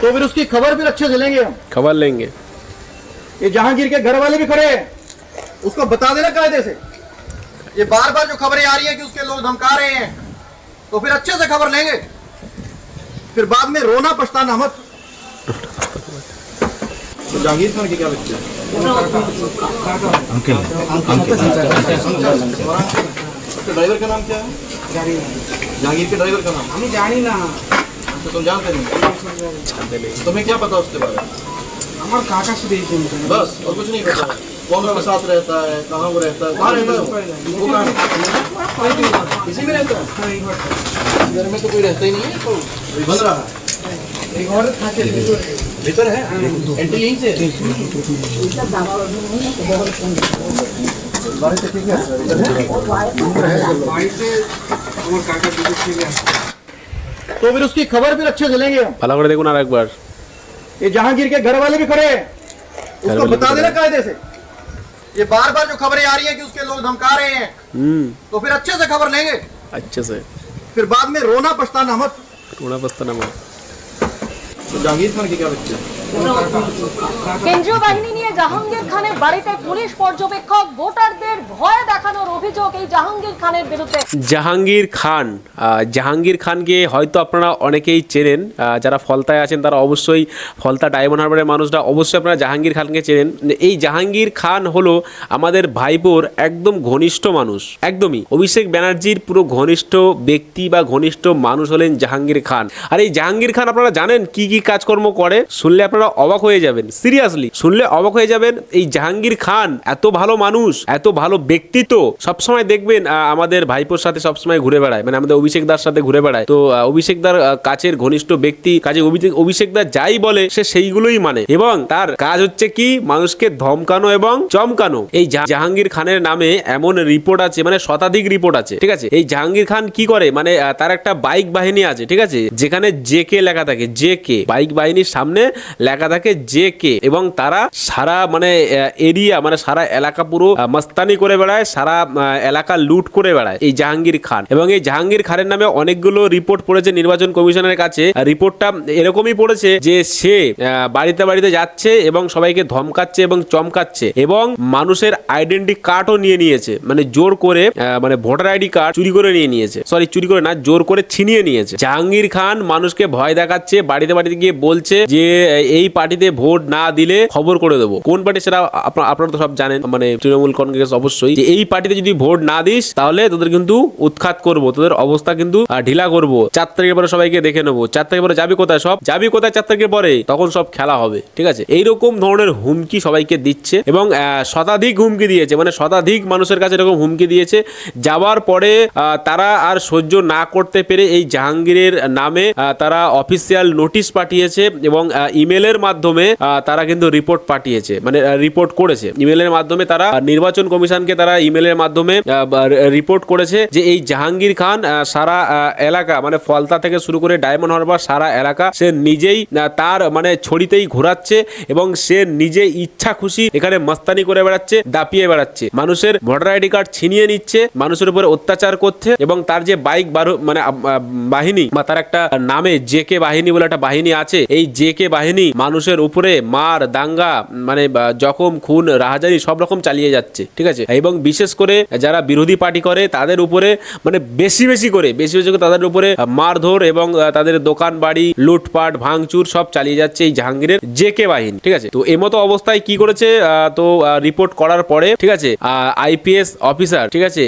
तो फिर उसकी खबर फिर अच्छे से लेंगे हम, खबर लेंगे। ये जहांगीर के घर वाले भी खड़े हैं, उसको बता देना कायदे से। ये बार बार जो खबरें आ रही है कि उसके लोग धमका रहे हैं, तो फिर अच्छे से खबर लेंगे, फिर बाद में रोना पछताना मत। तो जहांगीर खान की क्या लगता है? ड्राइवर का नाम क्या है? जहांगीर के ड्राइवर का नाम আমি জানি না। तो तुम जानते नहीं? तुम्हें क्या पता उसके बारे में? আমার কাকা শুধু এই ফোন করে। बस और कुछ नहीं पता। कौन उसके साथ रहता है, कहाँ वो रहता है, कहाँ रहता है वो? वो कहाँ? इसी में रहता है? হ্যাঁ, এই ঘরটা। घर में तो कोई रहता ही नहीं है, तो ये बन रहा है। এই ঘরে থাকে ভিতরে। भीतर है? एंट्री यहीं से? বাড়িতে আমার কাকা দুটো ছেলে আছে। तो फिर उसकी खबर फिर अच्छे से लेंगे हम। ভালো করে দেখুন আর একবার। ये जहांगीर के घर वाले भी खड़े हैं, उसको वाले बता भी देना खड़े कायदे से। ये बार बार जो खबरें आ रही है कि उसके लोग धमका रहे हैं, तो फिर अच्छे से खबर लेंगे, अच्छे से। फिर बाद में रोना पछताना मत। रोना पछताना मत। तो जहांगीर खान की क्या लगता है? কেন্দ্রীয় বাহিনী নিয়ে জাহাঙ্গীর খানের বাড়িতে পুলিশ পর্যবেক্ষক ভোটারদের ভয় দেখানোর অভিযোগ এই জাহাঙ্গীর খানের বিরুদ্ধে। জাহাঙ্গীর খান, জাহাঙ্গীর খানকে হয়তো আপনারা অনেকেই চেনেন, যারা ফলতায় আছেন তারা অবশ্যই, ফলতা ডায়মন্ড হারবারের মানুষরা অবশ্যই আপনারা জাহাঙ্গীর খানকে চেনেন। এই জাহাঙ্গীর খান হলো আমাদের ভাইপোর একদম ঘনিষ্ঠ মানুষ, একদমই অভিষেক ব্যানার্জির পুরো ঘনিষ্ঠ ব্যক্তি বা ঘনিষ্ঠ মানুষ হলেন জাহাঙ্গীর খান। আর এই জাহাঙ্গীর খান আপনারা জানেন কি কি কাজকর্ম করে, শুনলে আপনারা অবাক হয়ে যাবেন, সিরিয়াসলি শুনলে অবাক হয়ে যাবেন। এই জাহাঙ্গীর খান এত ভালো মানুষ, এত ভালো ব্যক্তিত্ব, সবসময় দেখবেন আমাদের ভাইপোর সাথে সবসময় ঘুরে বেড়ায়, মানে আমাদের অভিষেক দার সাথে ঘুরে বেড়ায়। তো অভিষেক দার কাছের ঘনিষ্ঠ ব্যক্তি, কাজে অভিষেক দা যাই বলে সে সেইগুলোই মানে, এবং তার কাজ হচ্ছে কি মানুষকে ধমকানো এবং চমকানো। এই জাহাঙ্গীর খানের নামে এমন রিপোর্ট আছে, মানে শতাধিক রিপোর্ট আছে, ঠিক আছে। এই জাহাঙ্গীর খান কি করে, মানে তার একটা বাইক বাহিনী আছে, ঠিক আছে, যেখানে জেকে লেখা থাকে, জেকে বাইক বাহিনীর সামনে লেখা থাকে জেকে, এবং তারা সারা মানে এরিয়া, মানে সারা এলাকা পুরো মস্তানি করে বেড়ায়, সারা এলাকা লুট করে বেড়ায় এই জাহাঙ্গীর খান। এবং এই জাহাঙ্গীর খানের নামে অনেকগুলো রিপোর্ট পড়েছে নির্বাচন কমিশনের কাছে। রিপোর্টটা এরকমই পড়েছে যে সে বাড়িতে বাড়িতে যাচ্ছে এবং সবাইকে ধমকাচ্ছে এবং চমকাচ্ছে, এবং মানুষের আইডেন্টি কার্ডও নিয়ে নিয়েছে, মানে জোর করে, মানে ভোটার আইডি কার্ড চুরি করে নিয়ে নিয়েছে, সরি চুরি করে না, জোর করে ছিনিয়ে নিয়েছে। জাহাঙ্গীর খান মানুষকে ভয় দেখাচ্ছে, বাড়িতে বাড়িতে গিয়ে বলছে যে এই পার্টিতে ভোট না দিলে খবর করে দেবো। কোন পার্টি সেটা আপনারা তো সব জানেন, মানে তৃণমূল কংগ্রেস, অবশ্যই, যে এই পার্টিতে যদি ভোট না দিস তাহলে তোদের কিন্তু উৎখাত করবো, তোদের অবস্থা কিন্তু ঢিলা করবো, 4 তারিখের পরে সবাইকে দেখে নেবো, 4 তারিখের পরে যাবি কোথায়, সব যাবি কোথায় 4 তারিখের পরে, তখন সব খেলা হবে, ঠিক আছে। এইরকম ধরনের হুমকি সবাইকে দিচ্ছে, এবং শতাধিক হুমকি দিয়েছে, মানে শতাধিক মানুষের কাছে এরকম হুমকি দিয়েছে। যাওয়ার পরে তারা আর সহ্য না করতে পেরে এই জাহাঙ্গীরের নামে তারা অফিসিয়াল নোটিশ পাঠিয়েছে, এবং ইমেলের মাধ্যমে তারা কিন্তু রিপোর্ট পাঠিয়েছে, মানে রিপোর্ট করেছে ইমেলের মাধ্যমে। তারা নির্বাচন কমিশনকে তারা ইমেলের মাধ্যমে রিপোর্ট করেছে যে এই জাহাঙ্গীর খান সারা এলাকা, মানে ফলতা থেকে শুরু করে ডায়মন্ড হারবার সারা এলাকা সে নিজেই তার মানে ছড়িতেই ঘোরাচ্ছে, এবং সে নিজে ইচ্ছা খুশি এখানে মস্তানি করে বেড়াচ্ছে, দাপিয়ে বেড়াচ্ছে, মানুষের ভোটার আইডি কার্ড ছিনিয়ে নিচ্ছে, মানুষের উপরে অত্যাচার করছে, এবং তার যে বাইক মানে বাহিনী, বা তার একটা নামে জেকে বাহিনী বলে একটা বাহিনী আছে, এই জেকে বাহিনী মানুষের উপরে মার দাঙ্গা, মানে জখম, খুন, রাহাজানি সব রকম চালিয়ে যাচ্ছে, ঠিক আছে। এবং বিশেষ করে যারা বিরোধী পার্টি করে তাদের উপরে, মানে বেশি বেশি করে তাদের উপরে মারধর, এবং তাদের দোকান বাড়ি লুটপাট ভাঙচুর সব চালিয়ে যাচ্ছে এই জাহাঙ্গীরের জেকে বাহিনী, ঠিক আছে। তো এমতো অবস্থায় কি করেছে, তো রিপোর্ট করার পরে, ঠিক আছে, আইপিএস অফিসার, ঠিক আছে,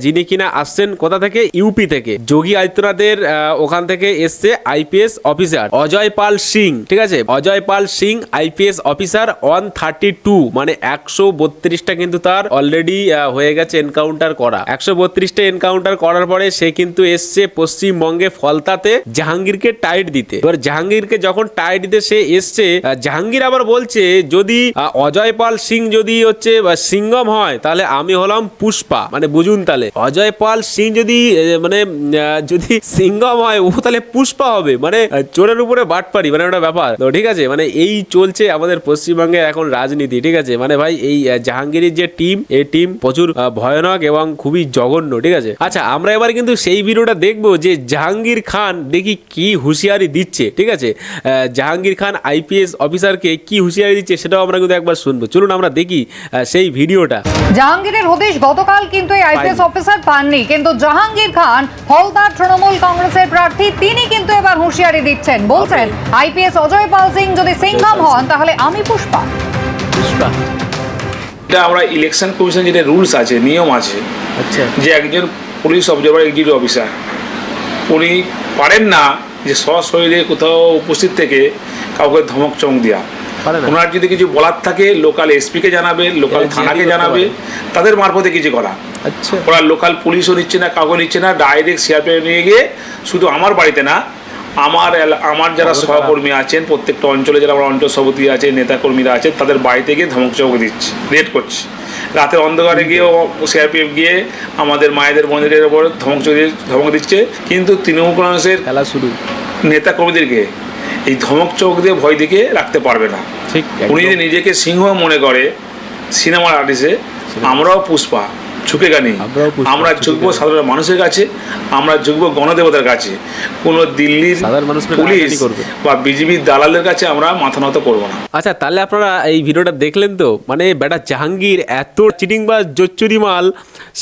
যিনি কিনা আসছেন কোথা থেকে, ইউপি থেকে, যোগী আদিত্যনাথের ওখান থেকে এসছে আইপিএস অফিসার অজয় পাল সিং, ঠিক আছে, অজয় পাল সিং আইপিএস অফিসার 132, মানে 132টা কিন্তু তার অলরেডি হয়ে গেছে এনকাউন্টার করা। 132টা এনকাউন্টার করার পরে সে কিন্তু এসছে পশ্চিমবঙ্গে ফলতাতে জাহাঙ্গীরকে টাইট দিতে। এবার জাহাঙ্গীরকে যখন টাইট দিতে সে এসছে, জাহাঙ্গীর আবার বলছে যদি অজয় পাল সিং যদি হচ্ছে সিঙ্গম হয় তাহলে আমি হলাম পুষ্পা, মানে বুঝুন তাহলে অজয় পাল সিং যদি মানে যদি সিঙ্গম হয় ও তাহলে পুষ্পা হবে, মানে চোরের উপরে বাটপারি, মানে একটা ব্যাপার, তো ঠিক আছে, মানে এই চলছে আমাদের পশ্চিমবঙ্গের এখন রাজনীতি, ঠিক আছে। মানে ভাই এই জাহাঙ্গীরের যে টিম, এই টিম প্রচুর ভয়ানক এবং খুবই জঘন্য, ঠিক আছে। আচ্ছা, আমরা এবার কিন্তু সেই ভিডিওটা দেখবো যে জাহাঙ্গীর খান দেখি কি হুঁশিয়ারি দিচ্ছে, ঠিক আছে। জাহাঙ্গীর খান আইপিএস অফিসারকে কি হুঁশিয়ারি দিচ্ছে সেটাও আমরা কিন্তু একবার শুনবো। চলুন আমরা দেখি সেই ভিডিওটা। জাহাঙ্গীরের হদিশ গতকাল কিন্তু এই আইপিএস অফিসার পাননি, কিন্তু জাহাঙ্গীর খান হলদার তৃণমূল কংগ্রেসের প্রার্থী, তিনি কিন্তু এবার হুঁশিয়ারি দিচ্ছেন, বলছেন আইপিএস অজয় পাল সিং যদি সিংঘম হন তাহলে আমি পুষ্পা। এটা আমরা ইলেকশন কমিশন যেটা রুলস আছে, নিয়ম আছে, আচ্ছা, যে একজন পুলিশ অবজারভার এক্সিকিউটিভ অফিসার উনি পারেন না যে সশরীরে কোথাও উপস্থিত থেকে কাউকে ধমক চমক দেওয়া। ওনার যদি কিছু বলার থাকে লোকাল এসপিকে জানাবে, লোকাল থানাকে জানাবে, তাদের মারফতে কিছু করা। আচ্ছা, ওরা লোকাল পুলিশও নিচ্ছে না, কাউকে নিচ্ছে না, ডাইরেক্ট সিআরপিএফ নিয়ে গিয়ে শুধু আমার বাড়িতে না, আমার যারা সহকর্মী আছেন প্রত্যেকটা অঞ্চলে যারা আমার অঞ্চল সভাপতি আছে, নেতাকর্মীরা আছেন, তাদের বাড়িতে গিয়ে ধমক চমক দিচ্ছে, রেড করছে। রাতের অন্ধকারে গিয়েও সিআরপিএফ গিয়ে আমাদের মায়েদের বোনদের ওপর ধমক দিচ্ছে। কিন্তু তৃণমূল কংগ্রেসের খেলা শুরু নেতাকর্মীদেরকে এই ধমক চমক দিয়ে ভয় দেখিয়ে রাখতে পারবে না। ঠিক, উনি যদি নিজেকে সিংহ মনে করে সিনেমার আর্টিস্টে, আমরাও পুষ্পা ঝুঁকেগা নেই। আমরা ঝুঁকবো সাধারণ মানুষের কাছে, আমরা ঝুঁকবো গণদেবতার কাছে। কোনো দিল্লির পুলিশ বা বিজেপির দালালের কাছে আমরা মাথা নত করবো না। আচ্ছা, তাহলে আপনারা এই ভিডিওটা দেখলেন তো, মানে বেটা জাহাঙ্গীর এত চিটিং বা জোচ্চুরি মাল,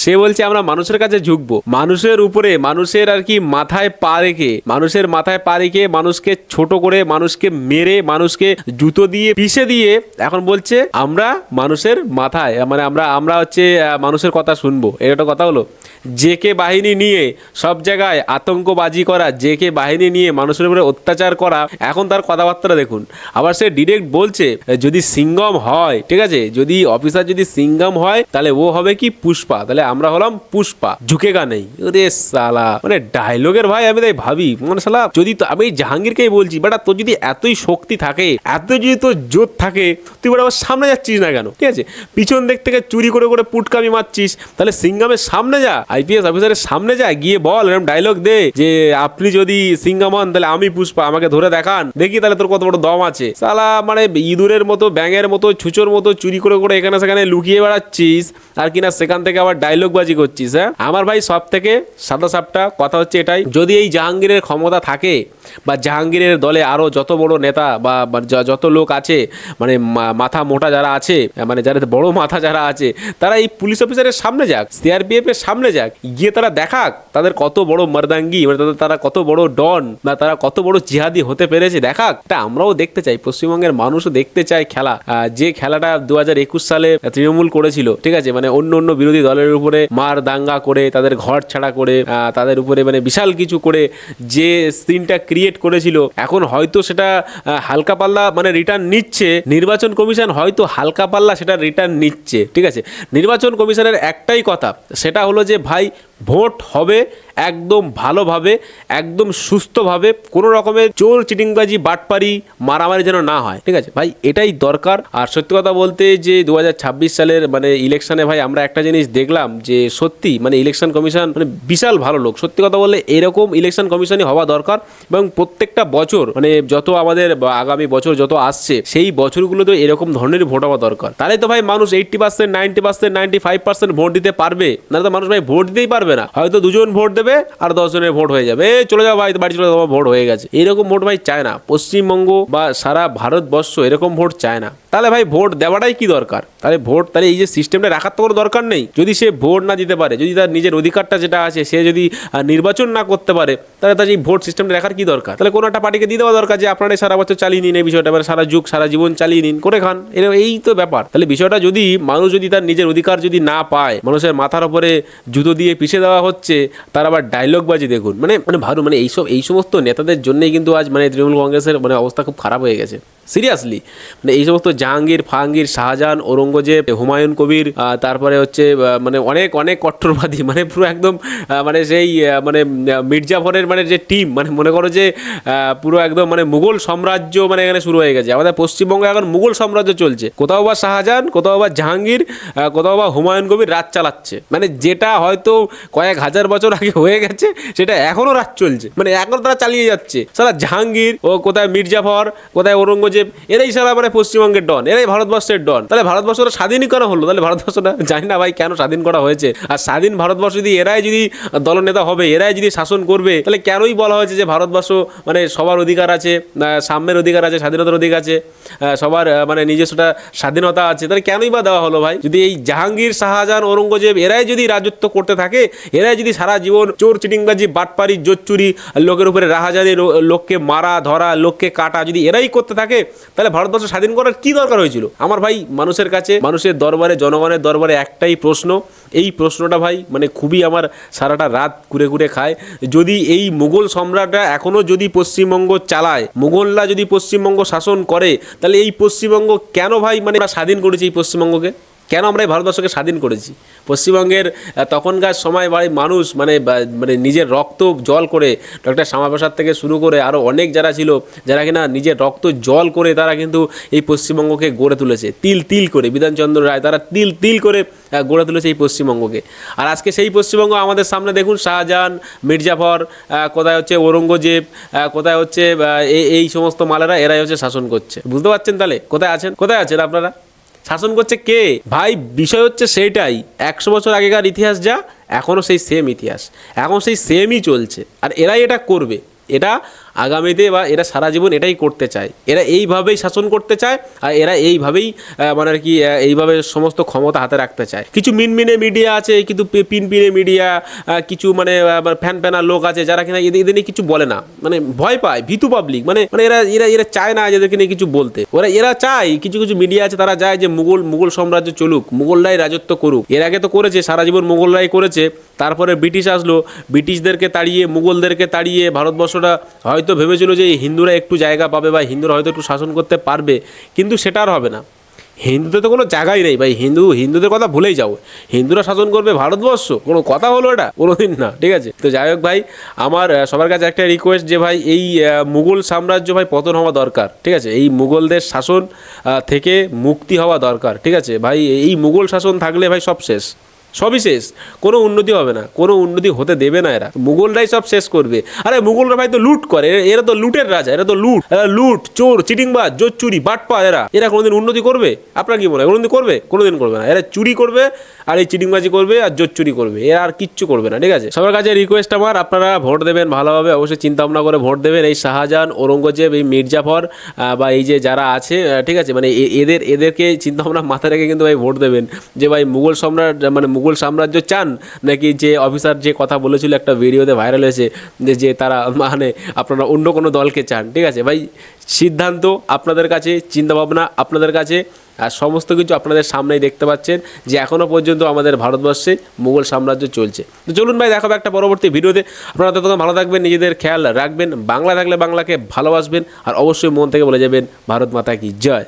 সে বলছে আমরা মানুষের কাছে ঝুঁকবো, মানুষের উপরে, মানুষের আর কি মাথায় পা রেখে, মানুষের মাথায় পা রেখে মানুষকে ছোট করে, মানুষকে মেরে, মানুষকে জুতো দিয়ে পিষে দিয়ে এখন বলছে আমরা মানুষের মাথায়, মানে আমরা হচ্ছে মানুষের কথা শুনবো। এটা কথা হলো জেকে বাহিনী নিয়ে সব জায়গায় আতঙ্কবাজি করা, জেকে বাহিনী নিয়ে মানুষের উপরে অত্যাচার করা। এখন তার কথাবার্তা দেখুন, আবার সে ডিরেক্ট বলছে যদি সিংঘম হয়, ঠিক আছে, যদি অফিসার যদি সিংঘম হয় তাহলে ও হবে কি পুষ্পা, তাহলে আমরা হলাম পুষ্পা, ঝুঁকেগা নেই। রে সালা, মানে ডায়লগের ভাই আমি তাই ভাবি, মানে সালা যদি আমি জাহাঙ্গীরকেই বলছি, বেটা তোর যদি এতই শক্তি থাকে, এত যদি তোর জোর থাকে, তুই বেটা আবার সামনে যাচ্ছিস না কেন? ঠিক আছে, পিছন দিক থেকে চুরি করে করে পুটকামি মারছিস, তাহলে সিংঘমের সামনে যা, আইপিএস অফিসারের সামনে যা, গিয়ে বল, এরকম ডায়লগ দে যে আপনি যদি সিংঘম হন তাহলে আমি পুষ্পা, আমাকে ধরে দেখান দেখি তাহলে তোর কত বড় দম আছে। সালা মানে ইঁদুরের মতো, ব্যাঙের মতো, ছুঁচোর মতো চুরি করে করে এখানে সেখানে লুকিয়ে বেড়াচ্ছিস, আর কিনা সেখান থেকে আবার ডায়লগ বাজি করছিস। হ্যাঁ, আমার ভাই সব থেকে সাদা সাপটা কথা হচ্ছে এটাই, যদি এই জাহাঙ্গীরের ক্ষমতা থাকে বা জাহাঙ্গীরের দলে আরো যত বড় নেতা বা যত লোক আছে, মানে মাথা মোটা যারা আছে, মানে যারা বড় মাথা যারা আছে, তারা এই পুলিশ অফিসারের সামনে যাক, সিআরপিএফ এর সামনে যাক, গিয়ে তারা দেখাক তাদের কত বড় মর্দাঙ্গি, মানে তারা কত বড় ডন, বা তারা কত বড় জিহাদি হতে পেরেছে, দেখাক। এটা আমরাও দেখতে চাই, পশ্চিমবঙ্গের মানুষও দেখতে চায় খেলা, যে খেলাটা 2021 সালে তৃণমূল করেছিল, ঠিক আছে, মানে অন্য বিরোধী দলের উপরে মার দাঙ্গা করে, তাদের ঘর ছাড়া করে, তাদের উপরে মানে বিশাল কিছু করে যে সিনটা ক্রিয়েট করেছিল, এখন হয়তো সেটা হালকা পাল্লা মানে রিটার্ন নিচ্ছে নির্বাচন কমিশন, হয়তো হালকা পাল্লা সেটা রিটার্ন নিচ্ছে, ঠিক আছে। নির্বাচন কমিশনের একটাই কথা, সেটা হলো যে ভাই ভোট হবে একদম ভালোভাবে, একদম সুস্থভাবে, কোনো রকমের চোর চিটিংবাজি বাটপারি মারামারি যেন না হয়, ঠিক আছে ভাই, এটাই দরকার। আর সত্যি কথা বলতে যে 2026 সালের মানে ইলেকশনে ভাই আমরা একটা জিনিস দেখলাম যে সত্যি মানে ইলেকশন কমিশন মানে বিশাল ভালো লোক, সত্যি কথা বললে এরকম ইলেকশন কমিশনই হওয়া দরকার, এবং প্রত্যেকটা বছর মানে যত আমাদের আগামী বছর যত আসছে সেই বছরগুলোতে এরকম ধরনের ভোট হওয়া দরকার, তাহলে তো ভাই মানুষ 80%, 90%, 95% ভোট দিতে পারবে, নাহলে তো মানুষ ভাই ভোট দিতেই পারবে না, হয়তো 2 জন ভোট দেবে আর 10 জনের ভোট হয়ে যাবে, চলে যাও ভাই বাড়ি চলে যাও, ভোট হয়ে গেছে। এরকম ভোট ভাই চায় না পশ্চিমবঙ্গ বা সারা ভারতবর্ষ, এরকম ভোট চায় না। তাহলে ভাই ভোট দেওয়াটাই কি দরকার? তাহলে এই যে সিস্টেমটা রাখার তো কোনো দরকার নেই। যদি সে ভোট না দিতে পারে, যদি তার নিজের অধিকারটা যেটা আছে সে যদি নির্বাচন না করতে পারে, তাহলে তার এই ভোট সিস্টেমটা রাখার কি দরকার? তাহলে কোনো একটা পার্টিকে দিয়ে দেওয়া দরকার যে আপনারা সারা বছর চালিয়ে নিন এই বিষয়টা, মানে সারা জীবন চালিয়ে নিন, করে খান, এই তো ব্যাপার। তাহলে বিষয়টা যদি মানুষ যদি তার নিজের অধিকার যদি না পায়, মানুষের মাথার উপরে জুতো দিয়ে পিষে দেওয়া হচ্ছে, তার আবার ডায়লগ বাজি দেখুন, মানে ভালো, মানে এই সমস্ত নেতাদের জন্যই কিন্তু আজ মানে তৃণমূল কংগ্রেসের মানে অবস্থা খুব খারাপ হয়ে গেছে সিরিয়াসলি। মানে এই সমস্ত জাহাঙ্গীর, ফাহাঙ্গীর, শাহজাহান, ঔরঙ্গজেব, হুমায়ুন কবির, তারপরে হচ্ছে মানে অনেক কট্টরবাদী, মানে পুরো একদম মানে সেই মানে মির্জাফরের মানে যে টিম, মানে মনে করো যে পুরো একদম মানে মুঘল সাম্রাজ্য মানে এখানে শুরু হয়ে গেছে। আমাদের পশ্চিমবঙ্গে এখন মুঘল সাম্রাজ্য চলছে, কোথাও বা শাহজাহান, কোথাও বা জাহাঙ্গীর, কোথাও বা হুমায়ুন কবির রাজ চালাচ্ছে, মানে যেটা হয়তো কয়েক হাজার বছর আগে হয়ে গেছে সেটা এখনো রাজ চলছে, মানে এখনো তারা চালিয়ে যাচ্ছে। সারা জাহাঙ্গীর ও কোথায় মির্জাফর, কোথায় ঔরঙ্গজেব, ঔরঙ্গজেব, এরাই সারা মানে পশ্চিমবঙ্গের ডন, এরাই ভারতবর্ষের ডন। তাহলে ভারতবর্ষটা স্বাধীনই কেন হলো? তাহলে ভারতবর্ষটা জানি না ভাই কেন স্বাধীন করা হয়েছে। আর স্বাধীন ভারতবর্ষ যদি এরাই যদি দলনেতা হবে, এরাই যদি শাসন করবে, তাহলে কেনই বলা হয়েছে যে ভারতবর্ষ মানে সবার অধিকার আছে, সাম্যের অধিকার আছে, স্বাধীনতার অধিকার আছে, সবার মানে নিজস্বটা স্বাধীনতা আছে, তাহলে কেনই বা দেওয়া হলো ভাই? যদি এই জাহাঙ্গীর, শাহজাহান, ঔরঙ্গজেব এরাই যদি রাজত্ব করতে থাকে, এরাই যদি সারা জীবন চোর চিটিংবাজি, বাটপারি, জোচ্চুরি, লোকের উপরে রাহাজারি, লোককে মারা ধরা, লোককে কাটা যদি এরাই করতে থাকে, তাহলে ভারতবর্ষ স্বাধীন করার কি দরকার হয়েছিল? আমার ভাই মানুষের কাছে, মানুষের দরবারে, জনগণের দরবারে একটাই প্রশ্ন, এই প্রশ্নটা ভাই মানে খুবই আমার সারাটা রাত ঘুরে ঘুরে খায়। যদি এই মুঘল সম্রাটরা এখনও যদি পশ্চিমবঙ্গ চালায়, মুঘলরা যদি পশ্চিমবঙ্গ শাসন করে, তাহলে এই পশ্চিমবঙ্গ কেন ভাই মানে আমরা স্বাধীন করেছি? এই পশ্চিমবঙ্গকে কেন আমরা এই ভারতবর্ষকে স্বাধীন করেছি? পশ্চিমবঙ্গের তখনকার সময় ভাই মানুষ মানে মানে নিজের রক্ত জল করে, ডক্টর শ্যামাপ্রসাদ থেকে শুরু করে আরও অনেক যারা ছিল, যারা কিনা নিজের রক্ত জল করে তারা কিন্তু এই পশ্চিমবঙ্গকে গড়ে তুলেছে, তিল তিল করে। বিধানচন্দ্র রায় তারা তিল তিল করে গড়ে তুলেছে এই পশ্চিমবঙ্গকে। আর আজকে সেই পশ্চিমবঙ্গ আমাদের সামনে দেখুন, শাহজাহান, মির্জাফর, কোথায় হচ্ছে ঔরঙ্গজেব, কোথায় হচ্ছে এই সমস্ত মালেরা, এরাই হচ্ছে শাসন করছে। বুঝতে পারছেন তাহলে কোথায় আছেন? কোথায় আছেন আপনারা? শাসন করছে কে ভাই? বিষয় হচ্ছে সেইটাই, 100 বছর আগেকার ইতিহাস যা, এখনও সেই সেম ইতিহাস, এখন সেই সেমই চলছে। আর এরাই এটা করবে, এটা আগামীতে বা এরা সারা জীবন এটাই করতে চায়, এরা এইভাবেই শাসন করতে চায়, আর এরা এইভাবেই মানে আর কি এইভাবে সমস্ত ক্ষমতা হাতে রাখতে চায়। কিছু মিনমিনে মিডিয়া আছে, কিন্তু পিনপিনে মিডিয়া, কিছু মানে ফ্যান প্যানা লোক আছে যারা কিনা এদের নিয়ে কিছু বলে না, মানে ভয় পায়, ভীতু পাবলিক, মানে মানে এরা এরা এরা চায় না এদেরকে নিয়ে কিছু বলতে। এরা চায়, কিছু কিছু মিডিয়া আছে তারা চায় যে মুঘল সাম্রাজ্য চলুক, মুঘলরাই রাজত্ব করুক। এর আগে তো করেছে, সারা জীবন মুঘলরাই করেছে। তারপরে ব্রিটিশ আসলো, ব্রিটিশদেরকে তাড়িয়ে, মুঘলদেরকে তাড়িয়ে ভারতবর্ষটা হয়তো ভেবেছিল যে হিন্দুরা একটু জায়গা পাবে বা হিন্দুরা হয়তো একটু শাসন করতে পারবে, কিন্তু সেটা আর হবে না। হিন্দুদের তো কোনো জায়গাই নেই ভাই, হিন্দুদের কথা ভুলেই যাও। হিন্দুরা শাসন করবে ভারতবর্ষ, কোনো কথা হলো এটা? কোনোদিন না। ঠিক আছে, তো যাই হোক ভাই, আমার সবার কাছে একটা রিকোয়েস্ট যে ভাই এই মুঘল সাম্রাজ্য ভাই পতন হওয়া দরকার। ঠিক আছে, এই মুঘলদের শাসন থেকে মুক্তি হওয়া দরকার। ঠিক আছে ভাই, এই মুঘল শাসন থাকলে ভাই সব শেষ, সবই শেষ, কোনো উন্নতি হবে না, কোনো উন্নতি হতে দেবে না এরা। মুঘলরাই সব শেষ করবে। আরে মুঘলরা ভাই তো লুট করে, এরা তো লুটের রাজা, এরা তো লুট, চোর, চিটিংবাজ, জোচ্চুরি, বাটপার। এরা কোনোদিন উন্নতি করবে? আপনার কি মনে হয় উন্নতি করবে? কোনোদিন করবে না। এরা চুরি করবে, আর এই চিটিংবাজি করবে, আর জোচ্চুরি করবে, এরা আর কিচ্ছু করবে না। ঠিক আছে, সবার কাছে রিকোয়েস্ট আমার, আপনারা ভোট দেবেন ভালোভাবে, অবশ্যই চিন্তা ভাবনা করে ভোট দেবেন। এই শাহজাহান, ঔরঙ্গজেব, এই মির্জাফর বা এই যে যারা আছে, ঠিক আছে, মানে এদেরকে চিন্তা ভাবনা মাথায় রেখে কিন্তু ভাই ভোট দেবেন। যে ভাই মুঘল সম্রাট মানে মুঘল সাম্রাজ্য চান, নাকি যে অফিসার যে কথা বলেছিল একটা ভিডিওতে ভাইরাল হয়েছে যে তারা মানে আপনারা অন্য কোনো দলকে চান। ঠিক আছে ভাই, সিদ্ধান্ত আপনাদের কাছে, চিন্তাভাবনা আপনাদের কাছে, আর সমস্ত কিছু আপনাদের সামনেই দেখতে পাচ্ছেন যে এখনও পর্যন্ত আমাদের ভারতবর্ষে মুঘল সাম্রাজ্য চলছে। তো চলুন ভাই, দেখাবো একটা পরবর্তী ভিডিওতে। আপনারা ততক্ষণ ভালো থাকবেন, নিজেদের খেয়াল রাখবেন, বাংলা থাকলে বাংলাকে ভালোবাসবেন, আর অবশ্যই মন থেকে বলে যাবেন ভারত মাতা কি জয়।